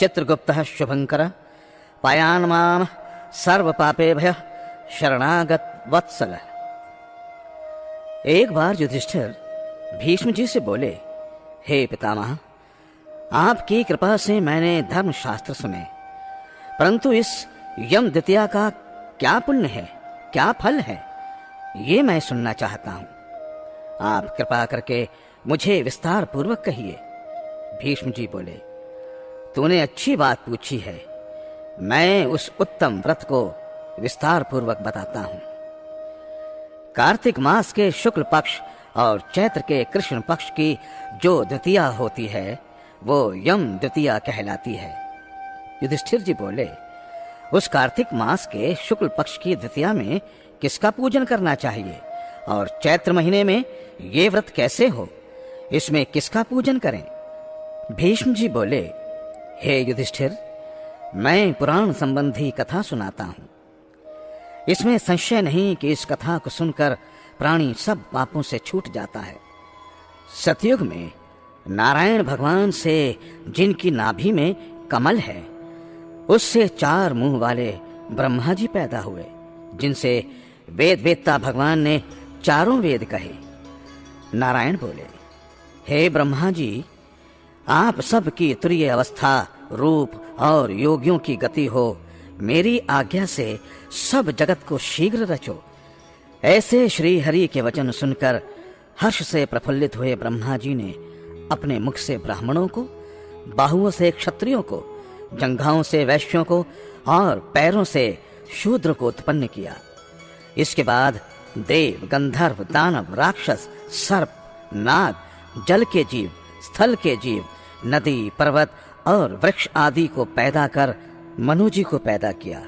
चित्रगुप्तः शुभंकर पायान् मां सर्व पापेभ्यः शरणागत वत्सल। एक बार युधिष्ठिर भीष्म जी से बोले, हे पितामह, आपकी कृपा से मैंने धर्मशास्त्र सुने, परंतु इस यम द्वितीया का क्या पुण्य है, क्या फल है, ये मैं सुनना चाहता हूं। आप कृपा करके मुझे विस्तार पूर्वक कहिए। भीष्म जी बोले, तूने अच्छी बात पूछी है, मैं उस उत्तम व्रत को विस्तार पूर्वक बताता हूं। कार्तिक मास के शुक्ल पक्ष और चैत्र के कृष्ण पक्ष की जो द्वितीया होती है वो यम द्वितीया कहलाती है। युधिष्ठिर जी बोले, उस कार्तिक मास के शुक्ल पक्ष की द्वितीया में किसका पूजन करना चाहिए और चैत्र महीने में ये व्रत कैसे हो, इसमें किसका पूजन करें? भीष्म जी बोले, हे युधिष्ठिर, मैं पुराण संबंधी कथा सुनाता हूं। इसमें संशय नहीं कि इस कथा को सुनकर प्राणी सब पापों से छूट जाता है। सतयुग में नारायण भगवान से जिनकी नाभि में कमल है, उससे 4 मुंह वाले ब्रह्मा जी पैदा हुए, जिनसे वेद वेत्ता भगवान ने चारों वेद कहे। नारायण बोले, हे ब्रह्मा जी, आप सब की तुरीय अवस्था, रूप और योगियों की गति हो, मेरी आज्ञा से सब जगत को शीघ्र रचो। ऐसे श्री हरि के वचन सुनकर हर्ष से प्रफुल्लित हुए ब्रह्मा जी ने अपने मुख से ब्राह्मणों को, बाहुओं से क्षत्रियों को, जंघाओं से वैश्यों को और पैरों से शूद्र को उत्पन्न किया। इसके बाद देव, गंधर्व, दानव, राक्षस, सर्प, नाग, जल के जीव, स्थल के जीव, नदी, पर्वत और वृक्ष आदि को पैदा कर मनु जी को पैदा किया।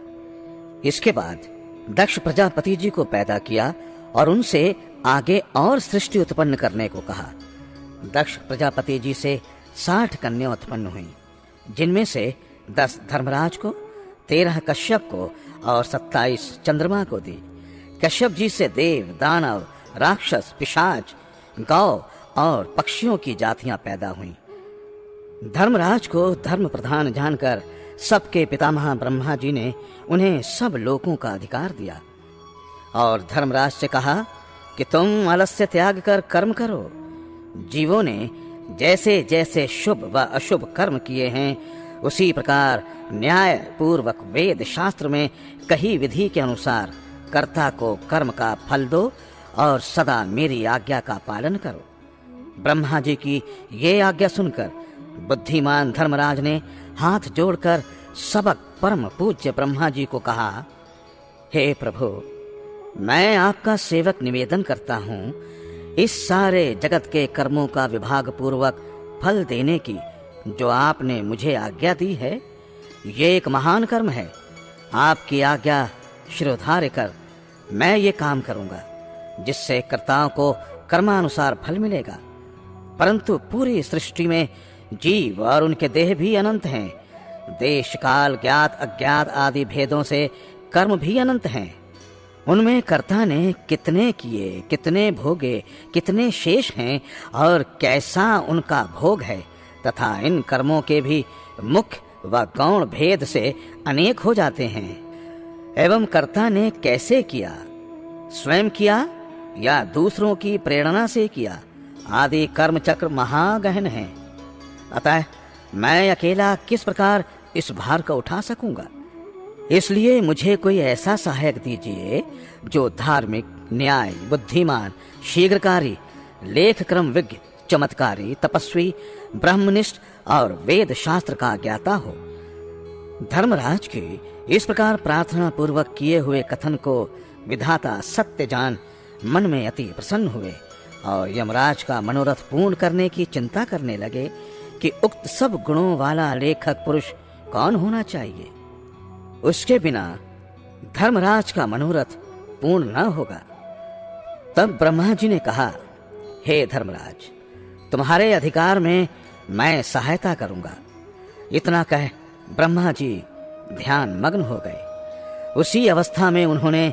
इसके बाद दक्ष प्रजापति जी को पैदा किया और उनसे आगे और सृष्टि उत्पन्न करने को कहा। दक्ष प्रजापति जी से 60 कन्या उत्पन्न हुई, जिनमें से 10 धर्मराज को, 13 कश्यप को और 27 चंद्रमा को दी। कश्यप जी से देव, दानव, राक्षस, पिशाच, गौ और पक्षियों की जातियां पैदा हुईं। धर्मराज को धर्म प्रधान जानकर सबके पितामह ब्रह्मा जी ने उन्हें सब लोकों का अधिकार दिया और धर्मराज से कहा कि तुम आलस्य त्याग कर कर्म करो। जीवों ने जैसे जैसे शुभ व अशुभ कर्म किए हैं, उसी प्रकार न्याय पूर्वक वेद शास्त्र में कही विधि के अनुसार कर्ता को कर्म का फल दो और सदा मेरी आज्ञा का पालन करो। ब्रह्मा जी की ये आज्ञा सुनकर बुद्धिमान धर्मराज ने हाथ जोड़कर सबक परम पूज्य ब्रह्मा जी को कहा, हे प्रभु, मैं आपका सेवक निवेदन करता हूँ, इस सारे जगत के कर्मों का विभाग पूर्वक फल देने की जो आपने मुझे आज्ञा दी है, ये एक महान कर्म है। आपकी आज्ञा शिरोधार्य कर मैं ये काम करूंगा, जिससे कर्ताओं को कर्मानुसार फल मिलेगा। परंतु पूरी सृष्टि में जीव और उनके देह भी अनंत हैं। देश, काल, ज्ञात, अज्ञात आदि भेदों से कर्म भी अनंत हैं। उनमें कर्ता ने कितने किए, कितने भोगे, कितने शेष हैं और कैसा उनका भोग है, तथा इन कर्मों के भी मुख्य व गौण भेद से अनेक हो जाते हैं। एवं कर्ता ने कैसे किया, स्वयं किया या दूसरों की प्रेरणा से किया, आदि कर्म चक्र महागहन है। अतः मैं अकेला किस प्रकार इस भार को उठा सकूंगा। इसलिए मुझे कोई ऐसा सहायक दीजिए जो धार्मिक, न्याय, बुद्धिमान, शीघ्रकारी, लेख क्रम विज्ञ, चमत्कारी, तपस्वी, ब्रह्मनिष्ठ और वेद शास्त्र का ज्ञाता हो। धर्मराज की इस प्रकार प्रार्थना पूर्वक किए हुए कथन को विधाता सत्य जान मन में अति प्रसन्न हुए और यमराज का मनोरथ पूर्ण करने की चिंता करने लगे कि उक्त सब गुणों वाला लेखक पुरुष कौन होना चाहिए। उसके बिना धर्मराज का मनोरथ पूर्ण न होगा। तब ब्रह्मा जी ने कहा, हे धर्मराज, तुम्हारे अधिकार में मैं सहायता करूंगा। इतना कह ब्रह्मा जी ध्यान मग्न हो गए। उसी अवस्था में उन्होंने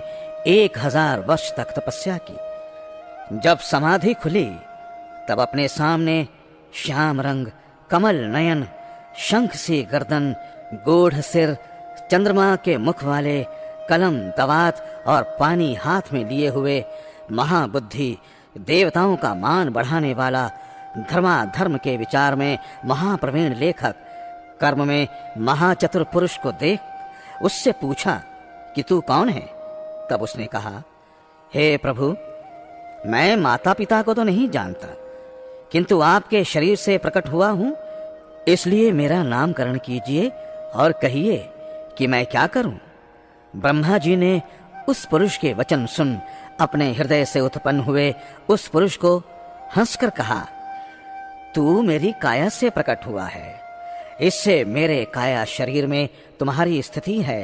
1000 वर्ष तक तपस्या की। जब समाधि खुली तब अपने सामने श्याम रंग, कमल नयन, शंख सी गर्दन, गूढ़ सिर, चंद्रमा के मुख वाले, कलम, दवात और पानी हाथ में लिए हुए, महाबुद्धि, देवताओं का मान बढ़ाने वाला, धर्माधर्म के विचार में महाप्रवीण लेखक, कर्म में महाचतुर पुरुष को देख उससे पूछा कि तू कौन है? तब उसने कहा, हे प्रभु, मैं माता पिता को तो नहीं जानता, किंतु आपके शरीर से प्रकट हुआ हूं, इसलिए मेरा नामकरण कीजिए और कहिए कि मैं क्या करूं। ब्रह्मा जी ने उस पुरुष के वचन सुन अपने हृदय से उत्पन्न हुए उस पुरुष को हंसकर कहा, तू मेरी काया से प्रकट हुआ है, इससे मेरे काया शरीर में तुम्हारी स्थिति है,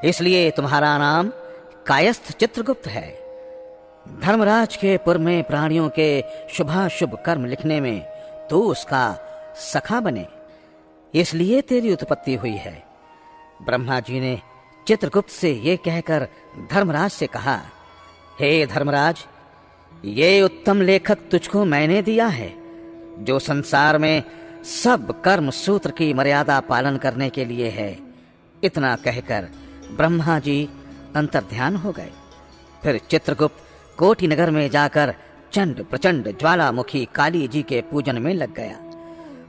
इसलिए तुम्हारा नाम कायस्थ चित्रगुप्त है। धर्मराज के पुर में प्राणियों के शुभाशुभ कर्म लिखने में तू उसका सखा बने, इसलिए तेरी उत्पत्ति हुई है। ब्रह्मा जी ने चित्रगुप्त से ये कहकर धर्मराज से कहा, हे धर्मराज, ये उत्तम लेखक तुझको मैंने दिया है, जो संसार में सब कर्म सूत्र की मर्यादा पालन करने के लिए है। इतना कहकर ब्रह्मा जी अंतर्ध्यान हो गए। फिर चित्रगुप्त कोटि नगर में जाकर चंड प्रचंड ज्वालामुखी काली जी के पूजन में लग गया।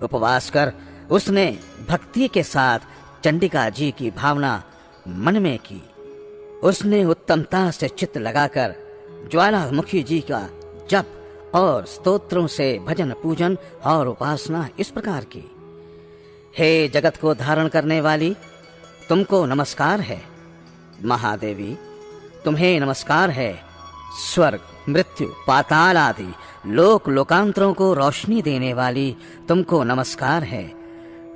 उपवास कर उसने भक्ति के साथ चंडिका जी की भावना मन में की। उसने उत्तमता से चित्त लगाकर ज्वालामुखी जी का जप और स्तोत्रों से भजन पूजन और उपासना इस प्रकार की। हे जगत को धारण करने वाली, तुमको नमस्कार है। महादेवी, तुम्हें नमस्कार है। स्वर्ग, मृत्यु, पाताल आदि लोक लोकांतरों को रोशनी देने वाली, तुमको नमस्कार है।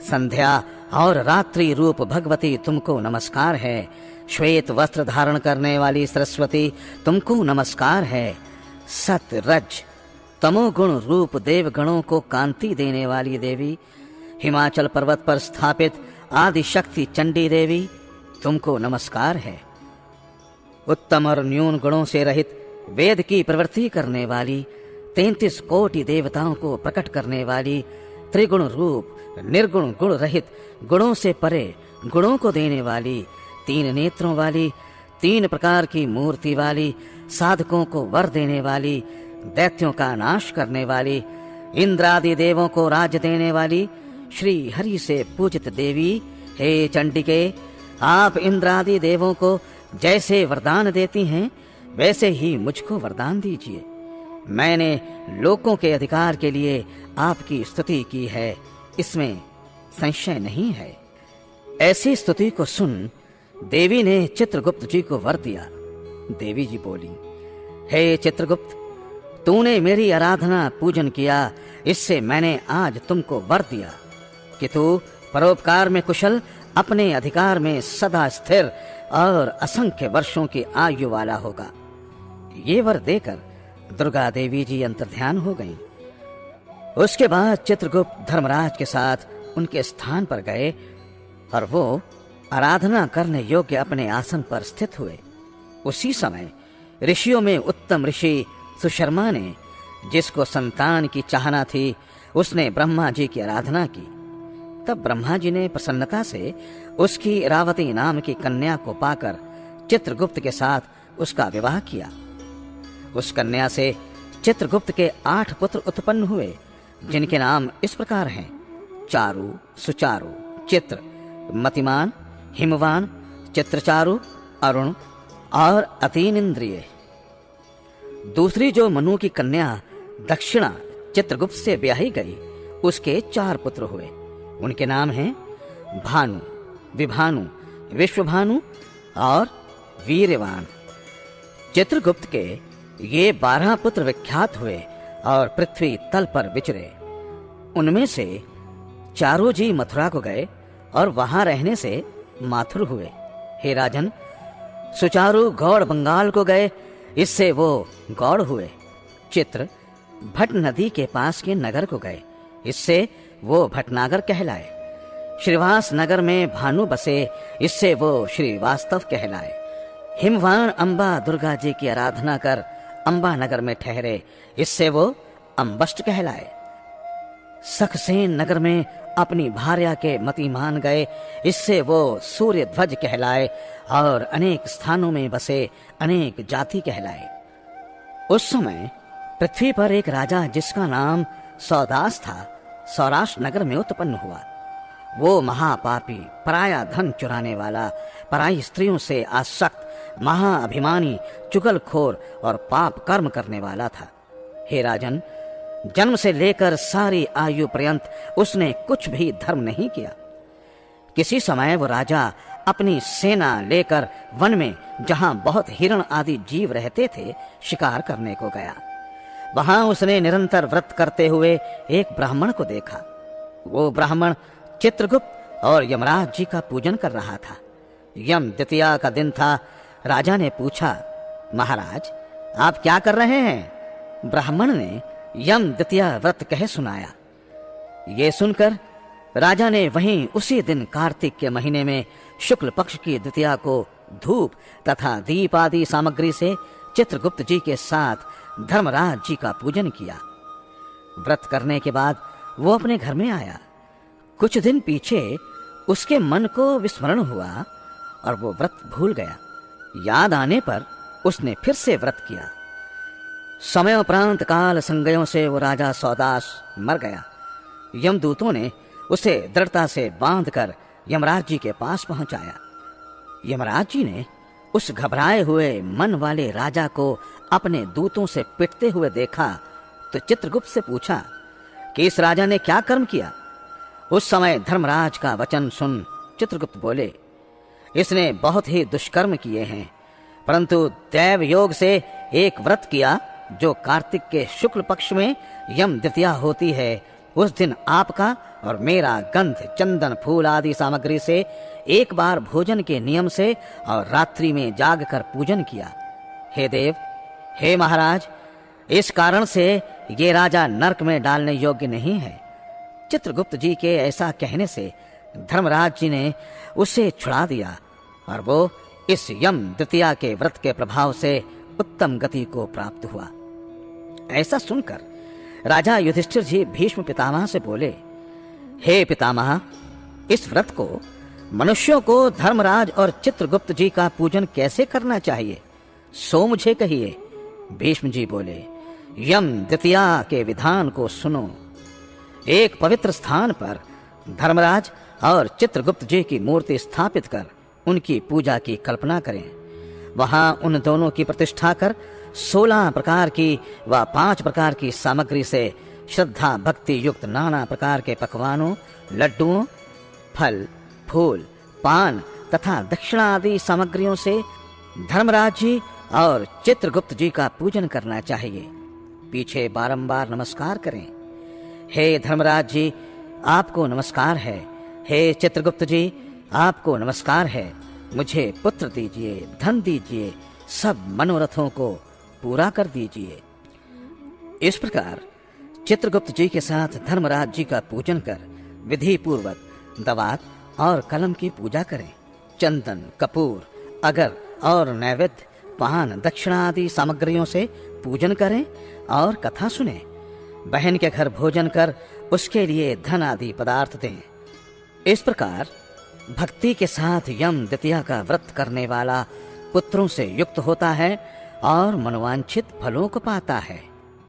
संध्या और रात्रि रूप भगवती, तुमको नमस्कार है। श्वेत वस्त्र धारण करने वाली सरस्वती, तुमको नमस्कार है। सत रज तमोगुण रूप देव गणों को कांति देने वाली देवी, हिमाचल पर्वत पर स्थापित आदि शक्ति चंडी देवी, तुमको नमस्कार है। उत्तम और न्यून गुणों से रहित वेद की प्रवृत्ति करने वाली, 33 कोटि देवताओं को प्रकट करने वाली, त्रिगुण रूप निर्गुण गुण रहित गुणों से परे गुणों को देने वाली, 3 नेत्रों वाली, 3 प्रकार की मूर्ति वाली, साधकों को वर देने वाली, दैत्यों का नाश करने वाली, इंद्रादि देवों को राज्य देने वाली, श्री हरि से पूजित देवी, हे चंडिके, आप इंद्रादि देवों को जैसे वरदान देती हैं, वैसे ही मुझको वरदान दीजिए। मैंने लोकों के अधिकार के लिए आपकी स्तुति की है, इसमें संशय नहीं है। ऐसी स्तुति को सुन देवी ने चित्रगुप्त जी को वर दिया। देवी जी बोली, हे चित्रगुप्त, तूने मेरी आराधना पूजन किया, इससे मैंने आज तुमको वर दिया कि तू परोपकार में कुशल, अपने अधिकार में सदा स्थिर और असंख्य वर्षों की आयु वाला होगा। ये वर देकर दुर्गा देवी जी अंतर्ध्यान हो गईं। उसके बाद चित्रगुप्त धर्मराज के साथ उनके स्थान पर गए और वो आराधना करने योग्य अपने आसन पर स्थित हुए। उसी समय ऋषियों में उत्तम ऋषि सुशर्मा ने, जिसको संतान की चाहना थी, उसने ब्रह्मा जी की आराधना की। तब ब्रह्मा जी ने प्रसन्नता से उसकी इरावती नाम की कन्या को पाकर चित्रगुप्त के साथ उसका विवाह किया। उस कन्या से चित्रगुप्त के 8 पुत्र उत्पन्न हुए, जिनके नाम इस प्रकार हैं: चारु, सुचारु, चित्र, मतिमान, हिमवान, चित्रचारु, अरुण और अतीन इंद्रिय। दूसरी जो मनु की कन्या दक्षिणा चित्रगुप्त से ब्याही गई, उसके 4 पुत्र हुए। उनके नाम हैं भानु, विभानु, विश्वभानु और वीरवान। चित्रगुप्त के ये 12 पुत्र विख्यात हुए और पृथ्वी तल पर विचरे। उनमें से चारों जी मथुरा को गए और वहां रहने से माथुर हुए। हे राजन, सुचारु गौड़ बंगाल को गए, इससे वो गौड़ हुए। चित्र भट नदी के पास के नगर को गए, इससे वो भटनागर कहलाए। श्रीवास नगर में भानु बसे, इससे वो श्रीवास्तव कहलाए। हिमवान अंबा दुर्गा जी की आराधना कर अंबा नगर में ठहरे, इससे वो अंबष्ट कहलाए। सखसेन नगर में अपनी भार्या के मति मान गए। इससे वो सूर्य ध्वज कहलाए और अनेक स्थानों में बसे अनेक जाति कहलाए। उस समय पृथ्वी पर एक राजा जिसका नाम सौदास था, सौराष्ट्र नगर में उत्पन्न हुआ। वो महापापी, पराया धन चुराने वाला, पराई स्त्रियों से आसक्त, महाअभिमानी, चुगलखोर और पाप कर्म करने वाला था। हे राजन, जन्म से लेकर सारी आयु पर्यंत उसने कुछ भी धर्म नहीं किया। किसी समय वो राजा अपनी सेना लेकर वन में, जहां बहुत हिरण आदि जीव रहते थे, शिकार करने को गया। वहां उसने निरंतर व्रत करते हुए एक ब्राह्मण को देखा। वो ब्राह्मण चित्रगुप्त और यमराज जी का पूजन कर रहा था। यम द्वितीया का दिन था। राजा ने पूछा, महाराज आप क्या कर रहे हैं? ब्राह्मण ने यम द्वितीया व्रत कह सुनाया। ये सुनकर राजा ने वहीं उसी दिन कार्तिक के महीने में शुक्ल पक्ष की द्वितीया को धूप तथा दीप आदि सामग्री से चित्रगुप्त जी के साथ धर्मराज जी का पूजन किया। व्रत करने के बाद वो अपने घर में आया। कुछ दिन पीछे उसके मन को विस्मरण हुआ और वो व्रत भूल गया। याद आने पर उसने फिर से व्रत किया। समयोपरांत काल संगयों से वो राजा सौदास मर गया। यमदूतों ने उसे दृढ़ता से बांधकर यमराज जी के पास पहुंचाया। यमराज जी ने उस घबराए हुए मन वाले राजा को अपने दूतों से पिटते हुए देखा तो चित्रगुप्त से पूछा कि इस राजा ने क्या कर्म किया। उस समय धर्मराज का वचन सुन चित्रगुप्त बोले, इसने बहुत ही दुष्कर्म किए हैं, परंतु दैव योग से एक व्रत किया जो कार्तिक के शुक्ल पक्ष में यम द्वितीया होती है। उस दिन आपका और मेरा गंध, चंदन, फूल आदि सामग्री से एक बार भोजन के नियम से और रात्रि में जागकर पूजन किया। हे देव, हे महाराज, इस कारण से ये राजा नरक में डालने योग्य नहीं है। चित्रगुप्त जी के ऐसा कहने से धर्मराज जी ने उसे छुड़ा दिया और वो इस यम द्वितीया के व्रत के प्रभाव से उत्तम गति को प्राप्त हुआ। ऐसा सुनकर राजा युधिष्ठिर जी भीष्म पितामह से बोले, हे पितामह, इस व्रत को मनुष्यों को धर्मराज और चित्रगुप्त जी का पूजन कैसे करना चाहिए, सो मुझे कहिए। भीष्म जी बोले, यम द्वितीया के विधान को सुनो। एक पवित्र स्थान पर धर्मराज और चित्रगुप्त जी की मूर्ति स्थापित कर उनकी पूजा की कल्पना करें। वहां उन दोनों की प्रतिष्ठा कर 16 प्रकार की व 5 प्रकार की सामग्री से श्रद्धा भक्ति युक्त नाना प्रकार के पकवानों, लड्डुओं, फल, फूल, पान तथा दक्षिणा आदि सामग्रियों से धर्मराज जी और चित्रगुप्त जी का पूजन करना चाहिए। पीछे बारंबार नमस्कार करें। हे धर्मराज जी, आपको नमस्कार है। हे चित्रगुप्त जी, आपको नमस्कार है। मुझे पुत्र दीजिए, धन दीजिए, सब मनोरथों को पूरा कर दीजिए। इस प्रकार चित्रगुप्त जी के साथ धर्मराज जी का पूजन कर विधि पूर्वक दवात और कलम की पूजा करें। चंदन, कपूर, अगर और नैवेद्य, पान, दक्षिणा आदि सामग्रियों से पूजन करें और कथा सुने। बहन के घर भोजन कर उसके लिए धन आदि पदार्थ दें। इस प्रकार भक्ति के साथ यम द्वितीया का व्रत करने वाला पुत्रों से युक्त होता है और मनोवांछित फलों को पाता है।